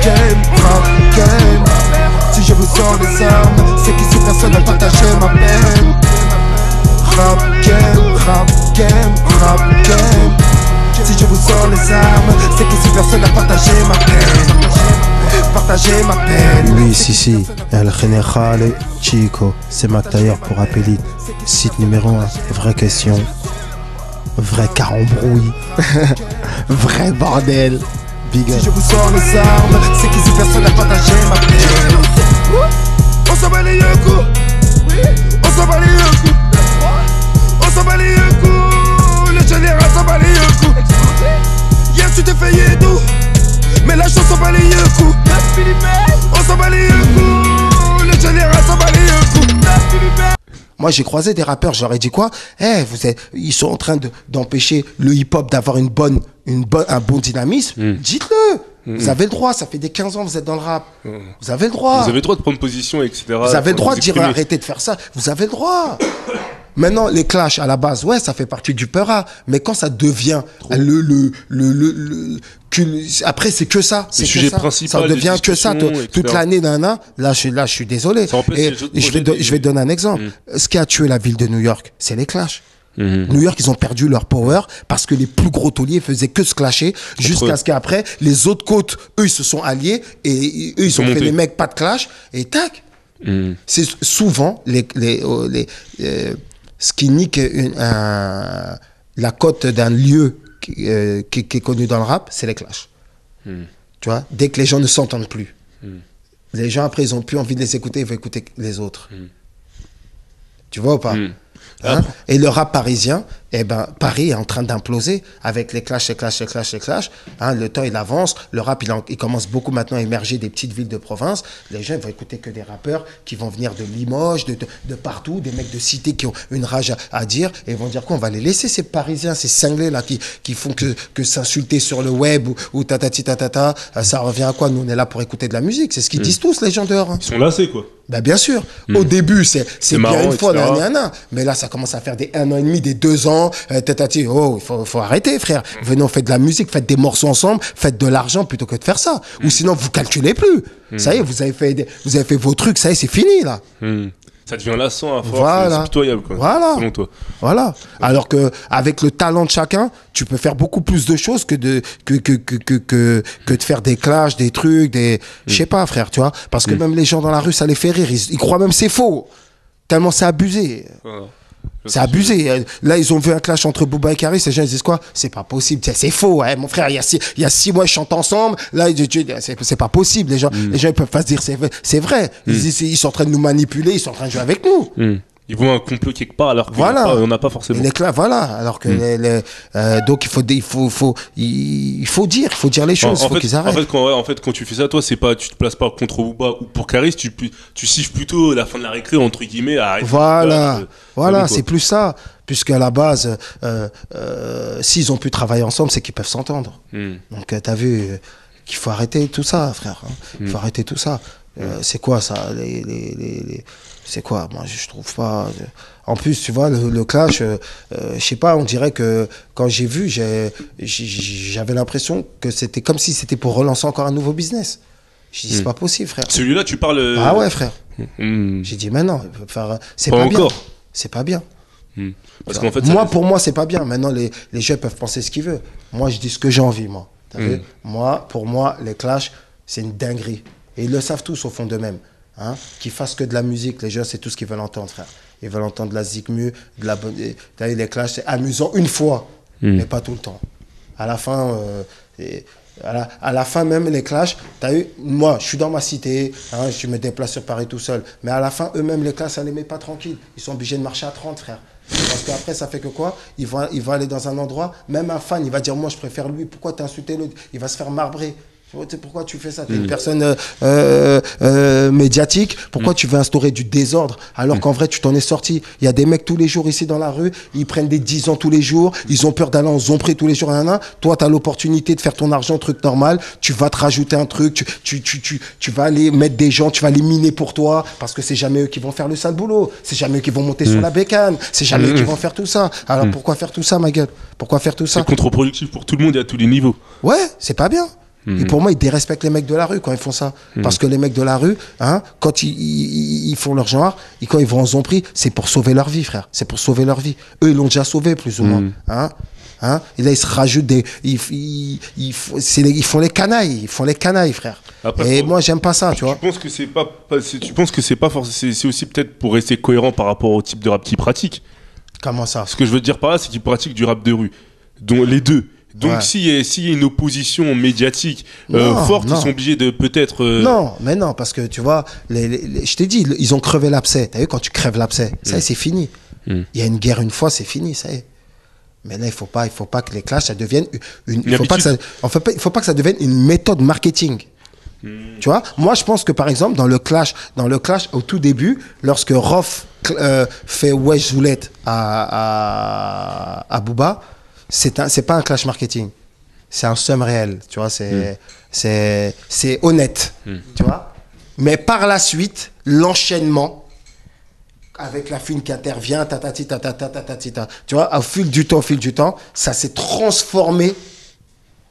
game. Si je vous sors les armes, c'est qu'ici personne n'a partagé ma peine. Rap game. Si je vous sors les armes, c'est qu'ici personne n'a partagé ma peine. Partager ma peine. Oui, si, El General Chico, c'est Mac Taylor pour Appelite. Site numéro 1, vraie question. Vrai carambrouille. Vrai bordel. Big up. Si je vous sors les armes, c'est qu'ici personne n'a partagé ma peine. On s'en bat les coups. On s'en bat les coups. On s'en bat les coups. Le général s'en bat les coups. Hier tu t'es fait tout, mais la chance s'en bat les coups. On s'en bat les coups. Le général s'en bat les coups. Moi j'ai croisé des rappeurs, j'aurais dit quoi? Ils sont en train d'empêcher le hip-hop d'avoir un bon dynamisme. Dites-le. Vous avez le droit, ça fait des 15 ans que vous êtes dans le rap. Vous avez le droit. Vous avez le droit de prendre position, etc. Vous avez le droit de dire arrêtez de faire ça. Vous avez le droit. Maintenant, les clashs, à la base, ouais, ça fait partie du peura. Mais quand ça devient après, c'est que ça. Le sujet principal. Ça devient que ça. Toute l'année d'un an. Là, je suis désolé. Et je vais donner un exemple. Ce qui a tué la ville de New York, c'est les clashs. New York, ils ont perdu leur power parce que les plus gros tauliers faisaient que se clasher jusqu'à ce qu'après, les autres côtes, eux, ils se sont alliés et eux, ils ont fait les mecs pas de clash et tac. C'est souvent ce qui nique la cote d'un lieu qui est connu dans le rap, c'est les clashs. Tu vois, dès que les gens ne s'entendent plus, les gens après, ils ont plus envie de les écouter, ils vont écouter les autres. Tu vois ou pas? Et le rap parisien, Paris est en train d'imploser avec les clashs. Le temps, il avance. Le rap, il commence beaucoup maintenant à émerger des petites villes de province. Les gens, ils vont écouter que des rappeurs qui vont venir de Limoges, de partout, des mecs de cité qui ont une rage à dire. Et ils vont dire quoi? On va les laisser, ces Parisiens, ces cinglés-là qui font que s'insulter sur le web ou tatati tatata. Ça revient à quoi? Nous, on est là pour écouter de la musique. C'est ce qu'ils disent tous, les gens dehors. Ils sont lassés, quoi. Bien sûr. Au début, c'est bien marrant, une fois, etc. mais là, ça commence à faire des 1 an et demi, des 2 ans. Il faut arrêter, frère. Venez, on fait de la musique, faites des morceaux ensemble, faites de l'argent plutôt que de faire ça. Ou sinon, vous calculez plus. Ça y est, vous avez fait vos trucs, ça y est, c'est fini, là. Ça devient lassant à force, c'est pitoyable, quoi. Voilà. Selon toi. Voilà. Alors que avec le talent de chacun, tu peux faire beaucoup plus de choses que de faire des clashs, des trucs, je sais pas, frère, tu vois. Parce que même les gens dans la rue, ça les fait rire. Ils croient même c'est faux. Tellement c'est abusé. C'est abusé. Là, ils ont vu un clash entre Booba et Karis. Les gens ils disent quoi? C'est pas possible. C'est faux. Hein. Mon frère, il y a 6 mois, ils chantent ensemble. Là, c'est pas possible. Les gens, ils peuvent pas se dire c'est vrai. Ils sont en train de nous manipuler. Ils sont en train de jouer avec nous. Ils voient un complot quelque part alors qu'on n'a pas forcément. Voilà. Alors que donc il faut dire les choses. Il faut qu'ils arrêtent. En fait, quand tu fais ça, toi, c'est pas, tu te places pas contre Booba ou pour Karis. Tu siffles plutôt la fin de la récré entre guillemets. Voilà, c'est plus ça. Puisque à la base, s'ils ont pu travailler ensemble, c'est qu'ils peuvent s'entendre. Donc t'as vu qu'il faut arrêter tout ça, frère. Il faut arrêter tout ça. C'est quoi ça c'est quoi? Moi, je trouve pas. En plus, tu vois, le clash, je sais pas, on dirait que quand j'ai vu, j'avais l'impression que c'était comme si c'était pour relancer encore un nouveau business. J'ai dit, c'est pas possible, frère. Celui-là, tu parles. Ah ouais, frère. J'ai dit, mais non, c'est pas bien. C'est pas bien. Parce qu'en fait, pour moi, c'est pas bien. Maintenant, les gens peuvent penser ce qu'ils veulent. Moi, je dis ce que j'ai envie, moi. T'as vu? Pour moi, les clashs, c'est une dinguerie. Et ils le savent tous au fond d'eux-mêmes. Qu'ils fassent que de la musique, les gens, c'est tout ce qu'ils veulent entendre, frère. Ils veulent entendre de la zigmu, de la bonne. T'as vu, les clashs, c'est amusant une fois, mais pas tout le temps. À la fin, à la fin même, les clashs, t'as vu, moi, je suis dans ma cité, je me déplace sur Paris tout seul, mais à la fin, eux-mêmes, les clashs, ça les met pas tranquilles. Ils sont obligés de marcher à 30, frère. Parce qu'après, ça fait que quoi? Ils vont aller dans un endroit, même un fan, il va dire, moi, je préfère lui, pourquoi t'as insulté l'autre? Il va se faire marbrer. Pourquoi tu fais ça? Tu es une personne médiatique. Pourquoi tu veux instaurer du désordre alors qu'en vrai, tu t'en es sorti? Il y a des mecs tous les jours ici dans la rue, ils prennent des 10 ans tous les jours, ils ont peur d'aller en zompré tous les jours. Toi, tu as l'opportunité de faire ton argent, truc normal. Tu vas te rajouter un truc, tu vas aller mettre des gens, tu vas les miner pour toi parce que c'est jamais eux qui vont faire le sale boulot. C'est jamais eux qui vont monter sur la bécane. C'est jamais eux qui vont faire tout ça. Alors pourquoi faire tout ça, ma gueule? Pourquoi faire tout ça? C'est contre-productif pour tout le monde et à tous les niveaux. Ouais, c'est pas bien. Et pour moi, ils dérespectent les mecs de la rue quand ils font ça. Parce que les mecs de la rue, hein, quand ils font leur genre, et quand ils vont en zombie, c'est pour sauver leur vie, frère. C'est pour sauver leur vie. Eux, ils l'ont déjà sauvé, plus ou moins. Hein. Et là, ils se rajoutent des. Ils font les canailles. Ils font les canailles, frère. Après, moi, j'aime pas ça, tu vois. Tu penses que c'est pas forcément. C'est aussi peut-être pour rester cohérent par rapport au type de rap qu'ils pratiquent. Comment ça? Ce que je veux dire par là, c'est qu'ils pratiquent du rap de rue. Donc, les deux. Donc, s'il y a une opposition médiatique forte, ils sont obligés de peut-être. Non, mais non, parce que tu vois, je t'ai dit, ils ont crevé l'abcès. T'as vu, quand tu crèves l'abcès, ça y est, c'est fini. Il y a une guerre une fois, c'est fini, ça y est. Mais là, il faut pas que les clashs, ça devienne il faut pas que ça devienne une méthode marketing. Tu vois, moi, je pense que par exemple, dans le clash au tout début, lorsque Rof fait Wesh Zoulette à Booba, c'est pas un clash marketing, c'est un seum réel, tu vois, c'est honnête, tu vois. Mais par la suite, l'enchaînement avec la fine qui intervient, tu vois, au fil du temps, ça s'est transformé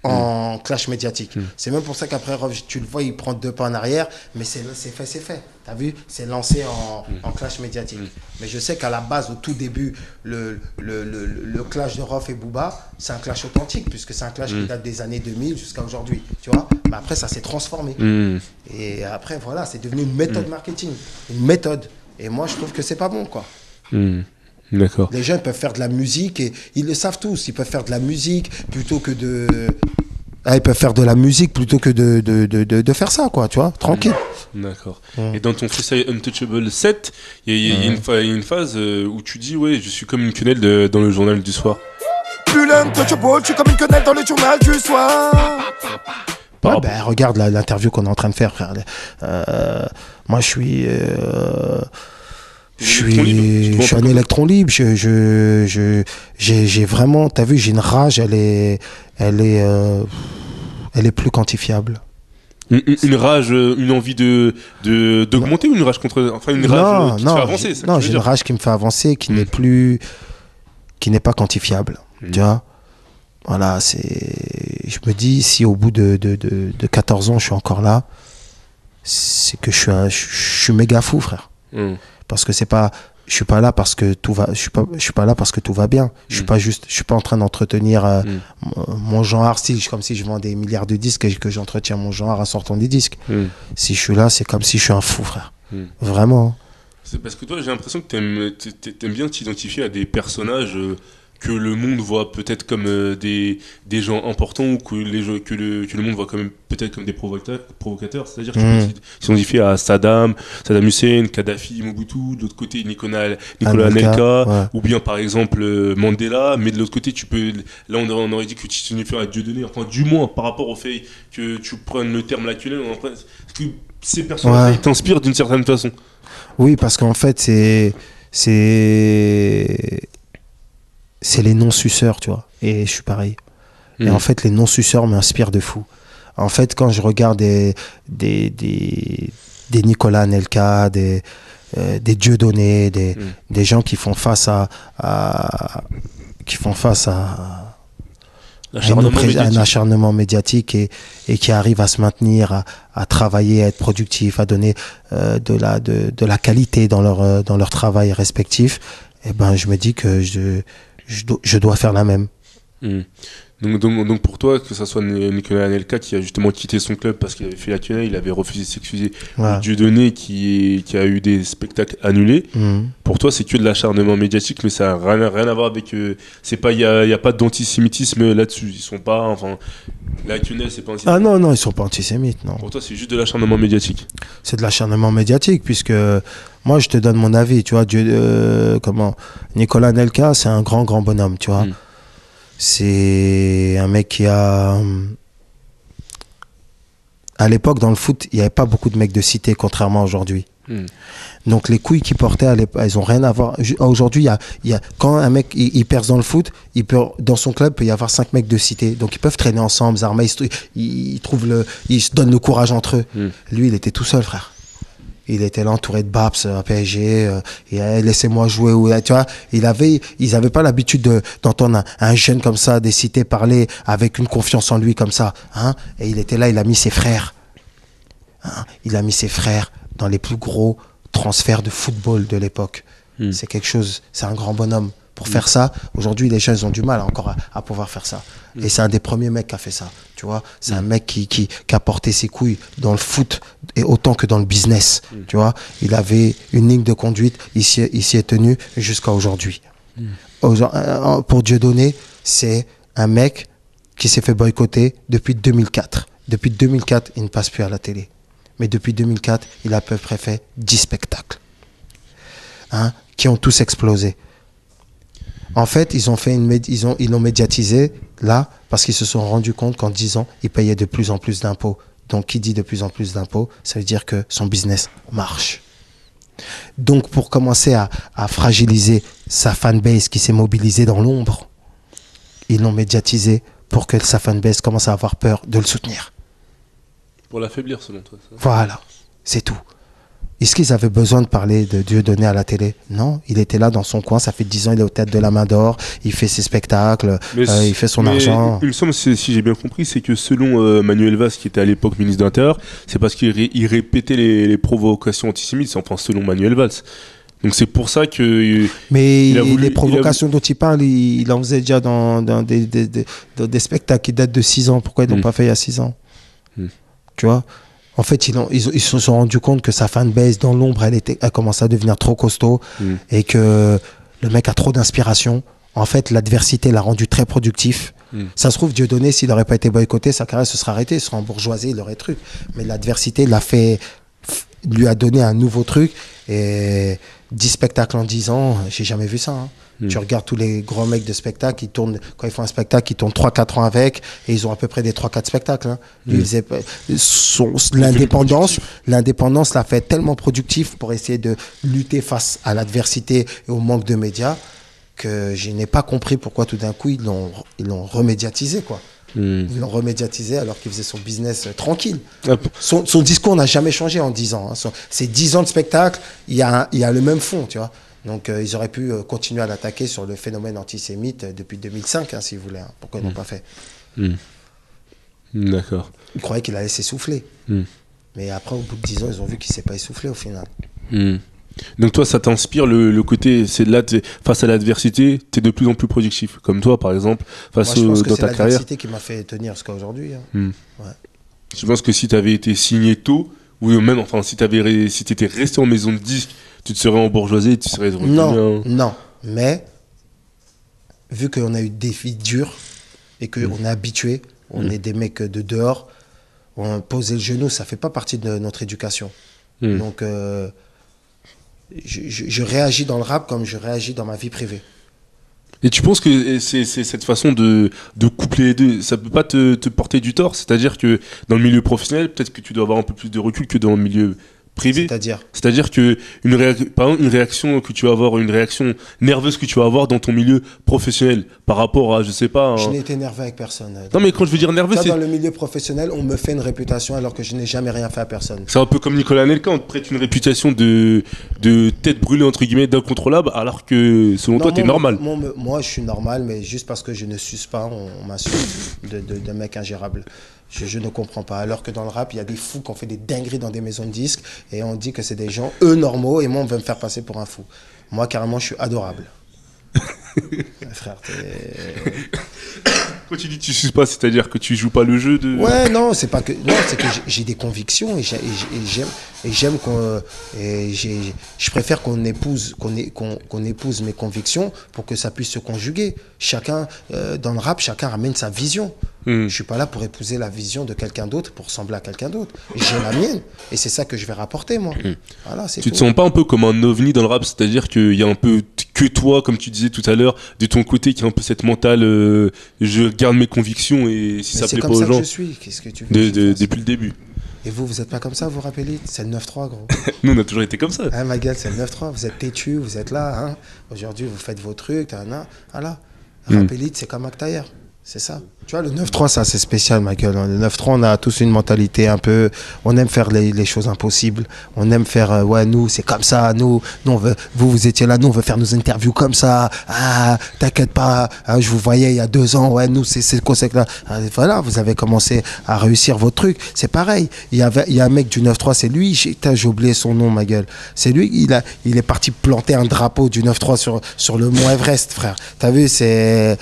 en clash médiatique. C'est même pour ça qu'après, tu le vois, il prend 2 pas en arrière, mais c'est fait. T'as vu? C'est lancé en clash médiatique. Mais je sais qu'à la base, au tout début, le clash de Rof et Booba, c'est un clash authentique, puisque c'est un clash qui date des années 2000 jusqu'à aujourd'hui, tu vois. Mais après, ça s'est transformé. Et après, voilà, c'est devenu une méthode marketing, une méthode. Et moi, je trouve que c'est pas bon, quoi. D'accord. Les jeunes peuvent faire de la musique et ils le savent tous. Ils peuvent faire de la musique plutôt que de. Ils peuvent faire de la musique plutôt que de faire ça, quoi, tu vois, tranquille. D'accord. Et dans ton freestyle Untouchable 7, il y a une phase où tu dis, ouais, je suis comme une quenelle dans le journal du soir. Plus l'Untouchable, je suis comme une quenelle dans le journal du soir. Ouais, ben, regarde l'interview qu'on est en train de faire, frère. Moi, je suis un électron libre. J'ai vraiment, t'as vu, j'ai une rage. Elle est plus quantifiable. Une rage, une envie d'augmenter ou une rage contre, enfin une rage qui te fait avancer. Non, j'ai une rage qui me fait avancer, qui n'est pas quantifiable. Tu vois. Voilà, je me dis, si au bout de 14 ans, je suis encore là, c'est que je suis méga fou, frère. Parce que je suis pas là parce que tout va, je suis pas là parce que tout va bien. Je suis pas en train d'entretenir mon genre style, comme si je vends des milliards de disques et que j'entretiens mon genre en sortant des disques. Si je suis là, c'est comme si je suis un fou, frère. Vraiment. C'est parce que toi, j'ai l'impression que t'aimes bien t'identifier à des personnages que le monde voit peut-être comme des gens importants ou que le monde voit peut-être comme des provocateurs. C'est-à-dire que tu peux s'identifier à Saddam Hussein, Kadhafi, Mobutu, de l'autre côté Nicolas Anelka, ou bien par exemple Mandela, mais de l'autre côté là on aurait dit que tu t'identifies à Dieudonné, enfin du moins par rapport au fait que tu prennes le terme actuel, que ces personnages ils t'inspirent d'une certaine façon. Oui, parce qu'en fait c'est les non-suceurs, tu vois. Et je suis pareil. Et en fait, les non-suceurs m'inspirent de fou. En fait, quand je regarde des Nicolas Anelka, des Dieudonné, des gens qui font face à un acharnement médiatique et qui arrivent à se maintenir, à travailler, à être productifs, à donner de la qualité dans leur travail respectif, et ben, je me dis que je dois faire la même. Donc pour toi, que ça soit Nicolas Anelka qui a justement quitté son club parce qu'il avait fait la quenelle, il avait refusé de s'excuser, ou Dieudonné qui a eu des spectacles annulés, pour toi c'est que de l'acharnement médiatique, mais ça n'a rien à voir avec... il n'y a pas d'antisémitisme là-dessus, ils sont pas... Enfin, la quenelle c'est pas antisémite. Ah non, ils sont pas antisémites, non. Pour toi c'est juste de l'acharnement médiatique. C'est de l'acharnement médiatique, puisque moi je te donne mon avis, tu vois, Nicolas Anelka c'est un grand bonhomme, tu vois. C'est un mec qui a... À l'époque, dans le foot, il n'y avait pas beaucoup de mecs de cité, contrairement à aujourd'hui. Donc, les couilles qu'il portait, elles n'ont rien à voir. Aujourd'hui, quand un mec il perce dans le foot, dans son club, il peut y avoir 5 mecs de cité. Donc, ils peuvent traîner ensemble, Zarma, ils se donnent le courage entre eux. Lui, il était tout seul, frère. Il était là entouré de Babs à PSG, et laissez-moi jouer. Tu vois, ils avaient pas l'habitude d'entendre un jeune comme ça, des cités parler avec une confiance en lui comme ça. Hein, et il était là, il a mis ses frères. Hein, il a mis ses frères dans les plus gros transferts de football de l'époque. C'est quelque chose, c'est un grand bonhomme. Pour faire ça, aujourd'hui, les gens, ils ont du mal encore à pouvoir faire ça. Et c'est un des premiers mecs qui a fait ça. Tu vois, c'est un mec qui a porté ses couilles dans le foot et autant que dans le business. Tu vois, il avait une ligne de conduite, il s'y est tenu jusqu'à aujourd'hui. Pour Dieudonné, c'est un mec qui s'est fait boycotter depuis 2004. Depuis 2004, il ne passe plus à la télé. Mais depuis 2004, il a à peu près fait 10 spectacles. Hein, qui ont tous explosé. En fait, ils l'ont médiatisé là parce qu'ils se sont rendus compte qu'en 10 ans, ils payaient de plus en plus d'impôts. Donc, qui dit de plus en plus d'impôts, ça veut dire que son business marche. Donc, pour commencer à fragiliser sa fanbase qui s'est mobilisée dans l'ombre, ils l'ont médiatisé pour que sa fanbase commence à avoir peur de le soutenir. Pour l'affaiblir, selon toi. Ça. Voilà, c'est tout. Est-ce qu'ils avaient besoin de parler de Dieudonné à la télé? Non, il était là dans son coin, ça fait 10 ans, il est aux têtes de la Main d'Or, il fait ses spectacles, il fait son argent. Il me semble, si j'ai bien compris, c'est que selon Manuel Valls, qui était à l'époque ministre de l'Intérieur, c'est parce qu'il répétait les provocations antisémites, enfin selon Manuel Valls. Donc c'est pour ça que... Mais les provocations dont il parle, il en faisait déjà dans des spectacles qui datent de 6 ans. Pourquoi ils n'ont pas fait il y a 6 ans? Tu vois? En fait, ils se sont rendus compte que sa fanbase, dans l'ombre, elle commençait à devenir trop costaud et que le mec a trop d'inspiration. En fait, l'adversité l'a rendu très productif. Ça se trouve, Dieudonné, s'il n'aurait pas été boycotté, sa carrière se serait arrêtée, il serait embourgeoisé, il aurait truc. Mais l'adversité lui a donné un nouveau truc. Et 10 spectacles en 10 ans, j'ai jamais vu ça. Hein. Tu regardes tous les grands mecs de spectacle, ils tournent, quand ils font un spectacle, ils tournent 3-4 ans avec, et ils ont à peu près des 3-4 spectacles. Hein. L'indépendance l'a fait tellement productif pour essayer de lutter face à l'adversité et au manque de médias, que je n'ai pas compris pourquoi tout d'un coup ils l'ont remédiatisé, quoi. Ils l'ont remédiatisé alors qu'il faisait son business tranquille. Son discours n'a jamais changé en 10 ans. Hein. C'est 10 ans de spectacle, il y a le même fond, tu vois. Donc ils auraient pu continuer à l'attaquer sur le phénomène antisémite depuis 2005, hein, s'ils voulaient. Hein. Pourquoi ils n'ont pas fait? D'accord. Ils croyaient qu'il allait s'essouffler. Mais après, au bout de 10 ans, ils ont vu qu'il ne s'est pas essoufflé au final. Donc toi, ça t'inspire le côté, c'est là, face à l'adversité, tu es de plus en plus productif. Comme toi, par exemple, dans ta carrière. C'est l'adversité qui m'a fait tenir jusqu'à aujourd'hui. Hein. Ouais. Je pense que si tu avais été signé tôt, ou même, enfin, si tu étais resté en maison de disque, tu te serais embourgeoisé, tu serais revenu. Non. Mais, vu qu'on a eu des vies dures et qu'on est habitué, on est des mecs de dehors, on posait le genou, ça fait pas partie de notre éducation. Donc, je réagis dans le rap comme je réagis dans ma vie privée. Et tu penses que c'est cette façon de coupler les deux, ça peut pas te porter du tort? C'est-à-dire que dans le milieu professionnel, peut-être que tu dois avoir un peu plus de recul que dans le milieu privé. C'est-à-dire que par exemple, une réaction que tu vas avoir, une réaction nerveuse que tu vas avoir dans ton milieu professionnel par rapport à, je sais pas... Je n'ai été énervé avec personne. Non, mais quand je veux dire nerveux, c'est... Dans le milieu professionnel, on me fait une réputation alors que je n'ai jamais rien fait à personne. C'est un peu comme Nicolas Anelka, on te prête une réputation de tête brûlée, entre guillemets, d'incontrôlable, alors que selon toi, t'es normal. Moi, je suis normal, mais juste parce que je ne suce pas, on m'insulte de mec ingérable. Je ne comprends pas. Alors que dans le rap, il y a des fous qui ont fait des dingueries dans des maisons de disques et on dit que c'est des gens, eux, normaux, et moi, on veut me faire passer pour un fou. Moi, carrément, je suis adorable. Frère, Quand tu dis tu suces pas, c'est-à-dire que tu joues pas le jeu de... Ouais, non, c'est pas que... Non, c'est que j'ai des convictions et j'aime qu'on... Je préfère qu'on épouse mes convictions pour que ça puisse se conjuguer. Chacun, dans le rap, chacun ramène sa vision. Je suis pas là pour épouser la vision de quelqu'un d'autre, pour ressembler à quelqu'un d'autre. J'ai la mienne et c'est ça que je vais rapporter, moi. Voilà, c'est tu tout. te sens pas un peu comme un ovni dans le rap, c'est-à-dire qu'il y a un peu que toi, comme tu disais tout à l'heure, de ton côté, qui a un peu cette mentale, je garde mes convictions et si ça plaît pas aux gens. C'est comme ça que je suis. Qu'est-ce que tu veux depuis le début. Et vous êtes pas comme ça, vous rappelez? C'est le 9-3, gros. Nous, on a toujours été comme ça. Hein, ma gueule, c'est le 9-3. Vous êtes têtus, vous êtes là. Hein. Aujourd'hui, vous faites vos trucs. Voilà. Rapelite, c'est comme Actaïr. C'est ça. Tu vois, le 9-3, c'est assez spécial, ma gueule. Le 9-3, on a tous une mentalité un peu. On aime faire les choses impossibles. On aime faire, ouais, nous, c'est comme ça. Nous on veut, vous étiez là, nous, on veut faire nos interviews comme ça. Ah, t'inquiète pas, ah, je vous voyais il y a 2 ans. Ouais, nous, c'est ce concept-là. Ah, voilà, vous avez commencé à réussir votre truc. C'est pareil. Il y a un mec du 9-3, c'est lui. J'ai oublié son nom, ma gueule. C'est lui, il est parti planter un drapeau du 9-3 sur le mont Everest, frère. T'as vu, c'est.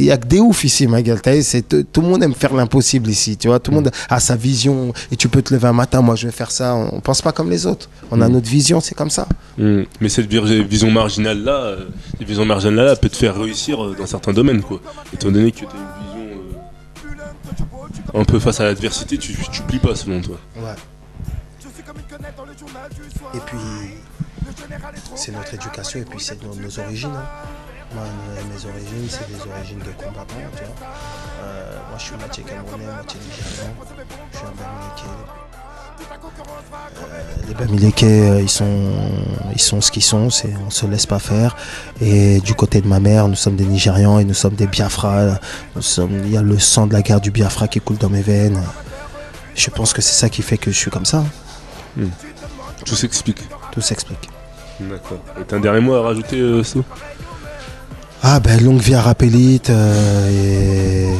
Il y a que des oufs ici, ma gueule. Tout le monde aime faire l'impossible ici, tu vois. Tout le monde a sa vision et tu peux te lever un matin, moi je vais faire ça. On pense pas comme les autres. On a notre vision, c'est comme ça. Mais cette vision marginale-là, peut te faire réussir dans certains domaines, quoi. Étant donné que tu as une vision un peu face à l'adversité, tu plies pas selon toi. Ouais. Et puis, c'est notre éducation et puis c'est nos origines. Hein. Moi, mes origines, c'est des origines de combattants, tu vois. Moi, je suis moitié camerounais, moitié nigérian. Je suis un Bamileke. Les Bamileke, ils sont ce qu'ils sont. On se laisse pas faire. Et du côté de ma mère, nous sommes des Nigérians et nous sommes des Biafra. Il y a le sang de la guerre du Biafra qui coule dans mes veines. Je pense que c'est ça qui fait que je suis comme ça. Tout s'explique. Tout s'explique. D'accord. Et t'as un dernier mot à rajouter, So? Ah ben longue vie à Rapélite et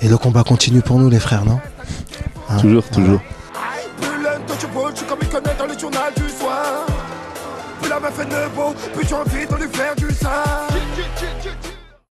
le combat continue pour nous les frères, non? Hein? Toujours. Plus l'intouchable, je suis comme il connaît dans le journal du soir. Plus la meuf est nebo, plus j'ai envie de lui faire du sang.